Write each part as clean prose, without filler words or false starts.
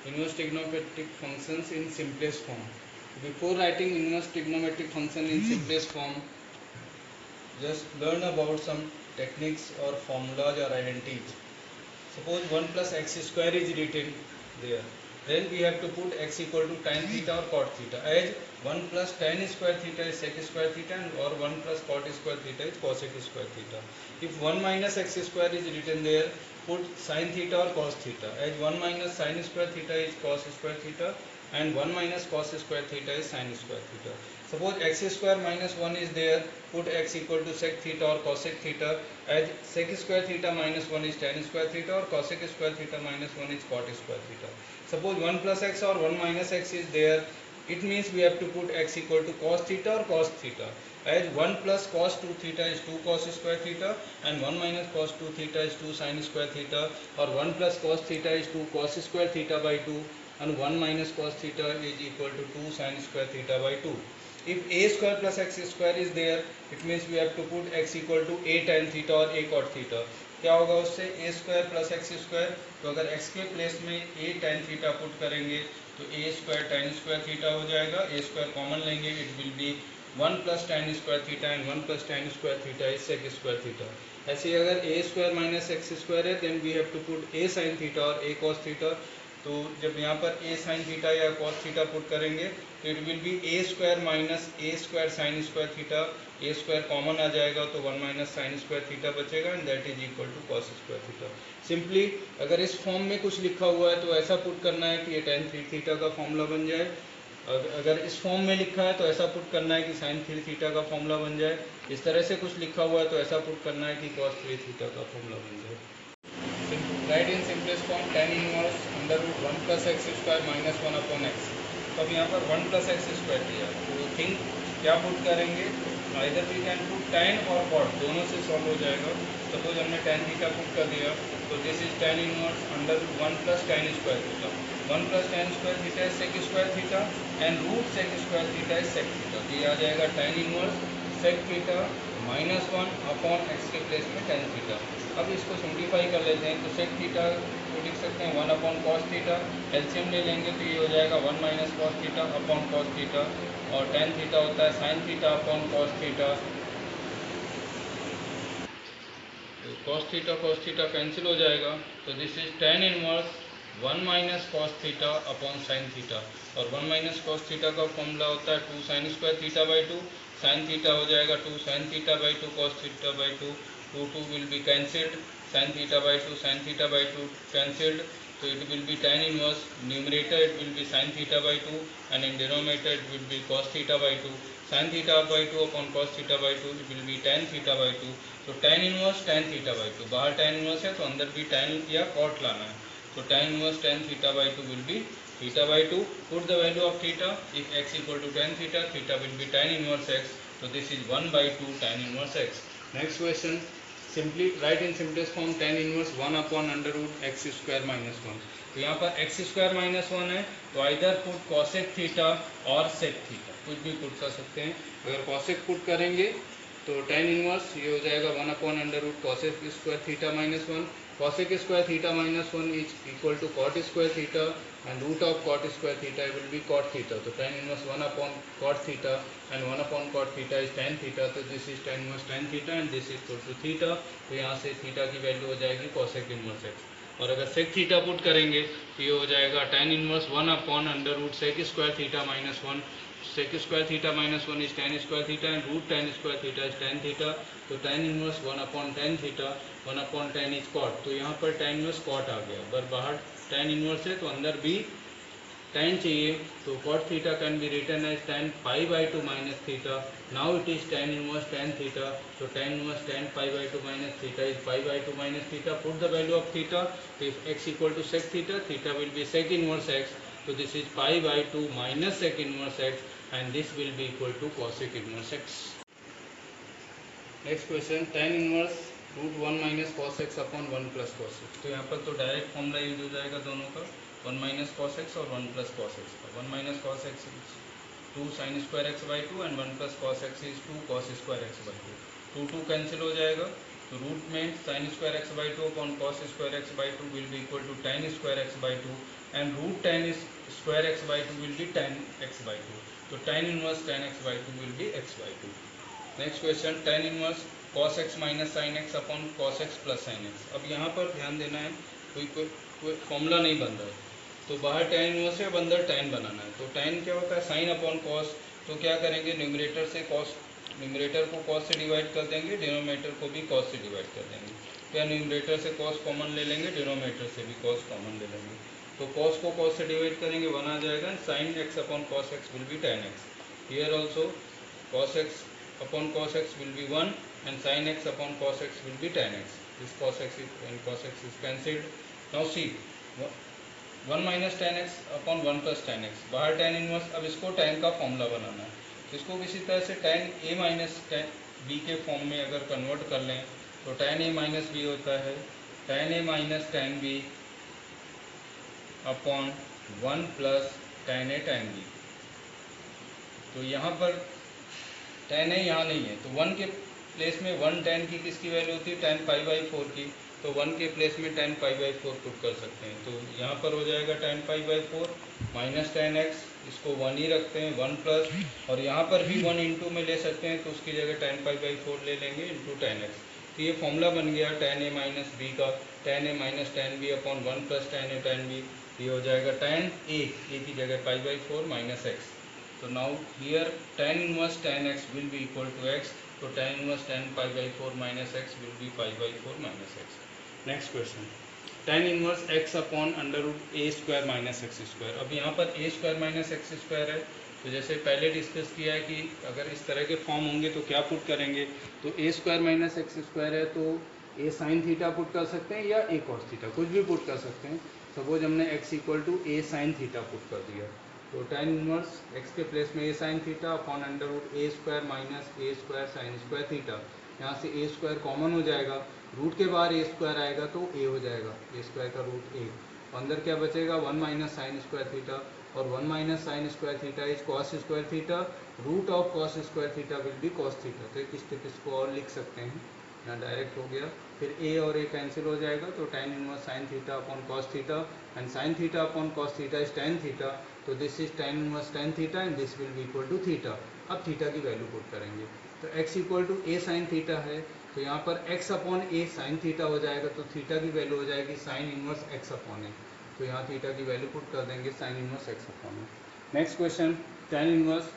inverse trigonometric functions in simplest form. Before writing inverse trigonometric function in simplest form, just learn about some techniques or formulas or identities. Suppose 1 plus x square is written there. Then we have to put x equal to tan theta or cot theta, as 1 plus tan square theta is sec square theta and or 1 plus cot square theta is cosec square theta. If 1 minus x square is written there, put sin theta or cos theta, as 1 minus sin square theta is cos square theta and 1 minus cos square theta is sin square theta. Suppose x square minus 1 is there, put x equal to sec theta or cosec theta, as sec square theta minus 1 is tan square theta or cosec square theta minus 1 is cot square theta. Suppose 1 plus x or 1 minus x is there, it means we have to put x equal to cos theta or cos theta, as 1 plus cos 2 theta is 2 cos square theta and 1 minus cos 2 theta is 2 sin square theta, or 1 plus cos theta is 2 cos square theta by 2 and 1 minus cos theta is equal to 2 sin square theta by 2. If a square plus x square is there, it means we have to put x equal to a tan theta or a cot theta. क्या होगा उससे a square plus x square, तो अगर x के place में a tan theta put करेंगे तो a square tan square theta हो जाएगा, a स्क्वायर कॉमन लेंगे, it will be 1 plus tan square theta and 1 plus tan square theta is sec square theta. ऐसे अगर a square minus x square है, then we have to put a sin theta और a cos theta. तो जब यहाँ पर a sin theta या cos theta put करेंगे तो it will be a square minus a square sin square theta, a square common आ जाएगा तो 1 माइनस sin स्क्वायर थीटा बचेगा and that is equal to cos square theta. Simply अगर इस form में कुछ लिखा हुआ है तो ऐसा पुट करना है कि ये tan थीटा का फॉर्मूला बन जाए. अगर इस फॉर्म में लिखा है तो ऐसा पुट करना है कि sin थीटा का फॉर्मूला बन जाए. इस तरह से कुछ लिखा हुआ है तो ऐसा पुट करना है कि cos थीटा का फॉर्मूला बन जाए. Write in simplest form tan inverse under root 1 plus x square minus 1 upon x. तो अब यहाँ पर 1 प्लस एक्स स्क्वायर दिया, तो थिंक क्या पुट करेंगे, either we can put tan और cot, दोनों से सॉल्व हो जाएगा. सपोज हमने tan थीटा पुट कर दिया तो this is tan inverse under root 1 plus tan square theta. 1 plus tan square theta is sec square theta and root sec square theta is sec theta. तो ये आ जाएगा tan inverse sec theta minus 1 upon x के place में tan theta. अब इसको simplify कर लेते हैं तो सेक थीटा को लिख सकते हैं 1 अपॉन कॉस थीटा, एलसीएम ले लेंगे तो ये हो जाएगा 1 minus cos theta upon cos theta, और tan थीटा होता है sign theta upon cos theta. तो कॉस थीटा कैंसिल हो जाएगा, तो this is tan inverse 1 minus cos theta upon sine theta, और 1 माइनस कॉस थीटा का फॉर्मूला होता है 2 sine square theta by 2, sign theta हो जाएगा 2 sine theta by 2 cos theta by 2, 2 will be cancelled, sin theta by 2 sin theta by 2 cancelled, so it will be tan inverse, numerator it will be sin theta by 2 and in denominator it will be cos theta by 2, sin theta by 2 upon cos theta by 2 it will be tan theta by 2. so tan inverse tan theta by 2, बाहर tan inverse है तो अंदर भी tan या cot लाना है, so tan inverse tan theta by 2 will be theta by 2. put the value of theta, if x equal to tan theta, theta will be tan inverse x, so this is 1 by 2 tan inverse x. next question, simply write in simplest form tan inverse 1 upon under root x square minus 1. तो यहाँ पर x square minus 1 है तो either put cosec theta और sec theta, कुछ भी put कर सकते हैं. अगर कॉसेक पुट करेंगे तो tan इनवर्स ये हो जाएगा 1 upon under root cosec square theta minus 1. Cosec square theta minus 1 is equal to cot square theta and root of cot square theta will be cot theta. तो tan inverse 1 upon cot theta and 1 upon cot theta is tan theta, तो this is tan inverse tan theta and this is equal to theta. तो यहाँ से theta की value हो जाएगी cosec inverse x. और अगर सेक थीटा पुट करेंगे तो ये हो जाएगा tan inverse 1 upon under root sec square theta minus 1. Sec square theta minus 1 is tan square theta and root tan square theta is tan theta. तो tan inverse 1 upon tan theta, 1 upon tan is cot, तो यहाँ पर tan inverse cot आ गया. अगर बाहर tan inverse है तो अंदर भी tan चाहिए, तो cot theta can be written as tan pi by 2 minus theta. Now it is tan inverse tan theta, so tan inverse tan pi by 2 minus theta is pi by 2 minus theta. Put the value of theta, if x equal to sec theta, theta will be sec inverse x, so this is pi by 2 minus sec inverse x and this will be equal to cosec inverse x. Next question, tan inverse root 1 minus cos x upon 1 plus cos x. तो यहाँ पर तो direct formula use हो जाएगा दोनों का, 1 minus cos x और 1 plus cos x का. 1 minus cos x is 2 sine square x by 2 and 1 plus cos x is 2 cos square x by 2. 2 cancel हो जाएगा, तो रूट में sine square x by 2 upon cos square x by 2 will be equal to tan square x by 2 and root tan is square x by 2 will be tan x by 2. So tan inverse tan x by 2 will be x by 2. Next question tan inverse cos x minus sine x upon cos x plus sine x. अब यहाँ पर ध्यान देना है, कोई formula नहीं बन रहा है, तो बाहर tan इनवर्स है, अब अंदर tan बनाना है. तो tan क्या होता है, साइन अपॉन cos. तो क्या करेंगे, न्यूमरेटर से cos, न्यूमरेटर को cos से डिवाइड कर देंगे, डिनोमिनेटर को भी cos से डिवाइड कर देंगे. क्या न्यूमरेटर से cos कॉमन ले लेंगे, डिनोमिनेटर से भी cos कॉमन ले लेंगे. तो cos को cos से डिवाइड करेंगे, 1 आ जाएगा. Sine x upon cos x will be tan x. Here also cos x upon cos x will be 1 and sin x upon cos x will be tan x. This cos x is, and cos x is cancelled. Now see 1 minus tan x upon 1 plus tan x. बाहर tan inverse, अब इसको tan का formula बनाना है. इसको किसी तरह से tan a minus tan b के फॉर्म में अगर कन्वर्ट कर लें तो tan a माइनस b होता है tan a minus tan b upon 1 plus tan a tan b. तो यहाँ पर tan है, यहाँ नहीं है, तो 1 के प्लेस में 1 tan की किसकी वैल्यू होती है, tan पाई बाई 4 की. तो 1 के प्लेस में tan पाई बाई 4 पुट कर सकते हैं. तो यहाँ पर हो जाएगा tan pi by 4 minus tan x, इसको 1 ही रखते हैं, 1 प्लस, और यहाँ पर भी 1 इंटू में ले सकते हैं, तो उसकी जगह tan पाई बाई 4 ले लेंगे इंटू tan x. तो ये फॉर्मूला बन गया tan a माइनस b का, tan a minus tan b upon 1 plus tan a tan b. ये हो जाएगा tan a की जगह pi by 4 minus x. So now here tan inverse tan x will be equal to x. So tan inverse tan pi by 4 minus x will be pi by 4 minus x. Next question. Tan inverse x upon under root a square minus x square. अब यहाँ पर a square minus x square है, तो जैसे पहले discuss किया है कि अगर इस तरह के फॉर्म होंगे तो क्या पुट करेंगे. तो a square minus x square है, तो a sin थीटा पुट कर सकते हैं या a cos थीटा, कुछ भी पुट कर सकते हैं. सपोज हमने x equal to a sin theta put कर दिया, तो tan इनवर्स x के प्लेस में a sin theta upon under root a square minus a square sine square theta. यहाँ से a स्क्वायर कॉमन हो जाएगा, रूट के बाहर a स्क्वायर आएगा तो a हो जाएगा, a स्क्वायर का रूट a. अंदर क्या बचेगा, 1 माइनस साइन स्क्वायर थीटा, और 1 minus sine square theta is cos square theta. Root of cos square theta will be cos theta. तो एक स्टेप इसको और लिख सकते हैं, यहाँ डायरेक्ट हो गया. फिर a और a कैंसिल हो जाएगा, तो tan inverse sine theta upon cos theta, and sine theta upon cos theta is tan theta. तो this is tan inverse tan theta and this will be equal to theta. अब theta की value put करेंगे, तो x equal to a sine theta है, तो यहाँ पर x upon a sine theta हो जाएगा, तो थीटा की वैल्यू हो जाएगी sine inverse x upon a. तो यहाँ थीटा की वैल्यू पुट कर देंगे sign inverse x upon a. Next question, tan inverse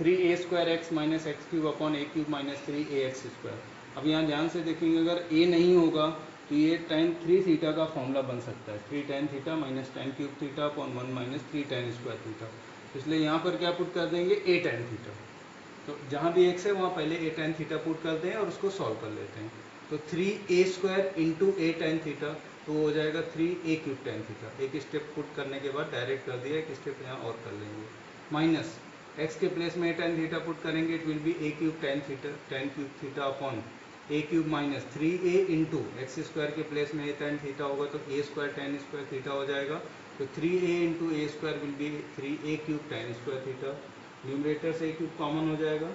3a square x minus x cube upon a cube minus 3ax square. अब यहाँ ध्यान से देखेंगे, अगर a नहीं होगा तो ये tan 3 थीटा का फॉर्मूला बन सकता है, 3 tan theta minus tan cube theta upon 1 minus 3 tan square theta. इसलिए यहाँ पर क्या पुट कर देंगे, a tan थीटा. तो जहाँ भी x है वहाँ पहले a tan थीटा पुट कर दें और उसको सॉल्व कर लेते हैं. तो 3a square into a tan theta, तो हो जाएगा 3a क्यूब tan थीटा. एक स्टेप पुट करने के बाद डायरेक्ट कर दिया, एक स्टेप यहाँ और कर लेंगे. माइनस x के प्लेस में a tan थीटा पुट करेंगे, it will be a cube tan theta, tan cube theta upon a cube minus 3a into x square के प्लेस में a tan थीटा होगा तो a square tan square theta हो जाएगा. तो 3a into a square will be 3a cube tan square theta. Numerator से a cube common हो जाएगा,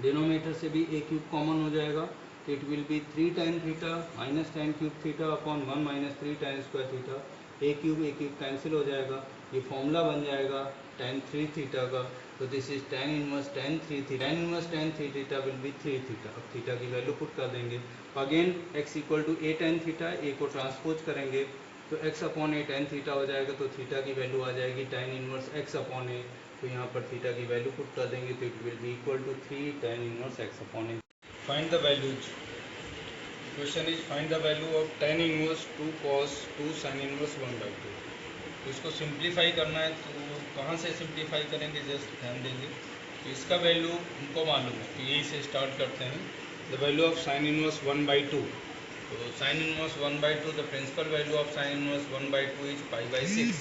डिनोमिनेटर से भी a क्यूब कॉमन हो जाएगा, तो it will be 3 tan theta minus tan cube theta upon 1 minus 3 tan square theta. a cube cancel हो जाएगा, ये फॉर्मूला बन जाएगा tan 3 थीटा का. तो this is tan inverse tan 3 theta, tan inverse tan 3 theta will be 3 theta. अब theta की value put कर देंगे. Again x equal to a tan theta, a को ट्रांसपोज करेंगे तो x upon a tan theta हो जाएगा, तो थीटा की वैल्यू आ जाएगी tan inverse x upon a. तो यहाँ पर थीटा की वैल्यू पुट कर देंगे, तो it will be equal to 3 tan inverse x upon a. Find the values. Question is find the value of tan inverse 2 cos 2 sin inverse 1/2. तो इसको simplify करना है, तो कहाँ से सिंप्लीफाई करेंगे, जस्ट ध्यान देंगे. तो इसका वैल्यू हमको मालूम है, तो यही से स्टार्ट करते हैं. The value of sine inverse 1/2. तो sine inverse 1/2, the principal value of sine inverse 1/2 is pi by 6.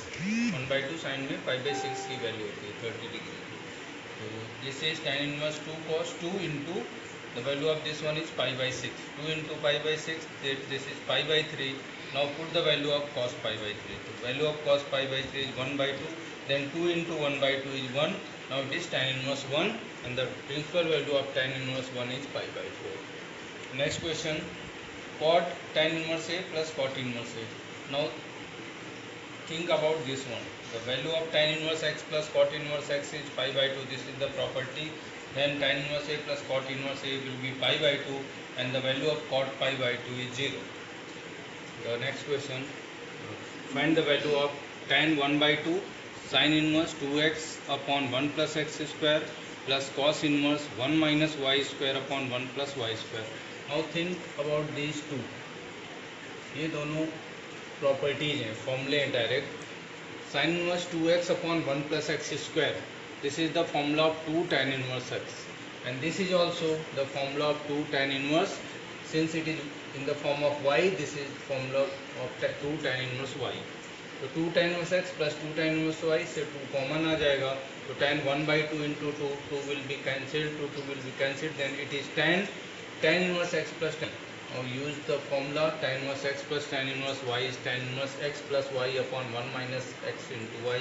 1/2 sine में पाई बाई 6 की वैल्यू होती है 30 डिग्री. तो this is tan inverse 2 cos 2 into the value of this one is pi by 6. 2 into pi by 6, this is pi by 3. Now put the value of cos pi by 3. So value of cos pi by 3 is 1/2. Then 2 into 1/2 is 1. Now it is tan inverse 1, and the principal value of tan inverse 1 is pi by 4. Next question, cot tan inverse A plus cot inverse A. Now think about this one. The value of tan inverse x plus cot inverse x is pi by 2. This is the property. Then tan inverse a plus cot inverse a will be pi by 2 and the value of cot pi by 2 is 0. The next question, find the value of tan 1 by 2 sin inverse 2x upon 1 plus x square plus cos inverse 1 minus y square upon 1 plus y square. Now think about these two. ये दोनों properties हैं, फॉर्मूले हैं direct. Sine inverse 2x upon 1 plus x square, this is the formula of 2 tan inverse x, and this is also the formula of 2 tan inverse. Since it is in the form of y, this is formula of 2 tan inverse y. तो 2 tan inverse x plus 2 tan inverse y से 2 common आ जाएगा, तो tan 1 by 2 into 2, 2 will be cancelled, 2 will be cancelled, then it is tan inverse x plus tan. Now use the formula tan inverse x plus tan inverse y is tan inverse x plus y upon 1 minus x into y.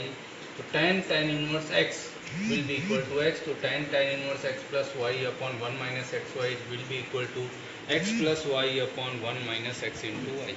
So tan inverse x will be equal to x. So tan inverse x plus y upon 1 minus xy will be equal to x plus y upon 1 minus x into y.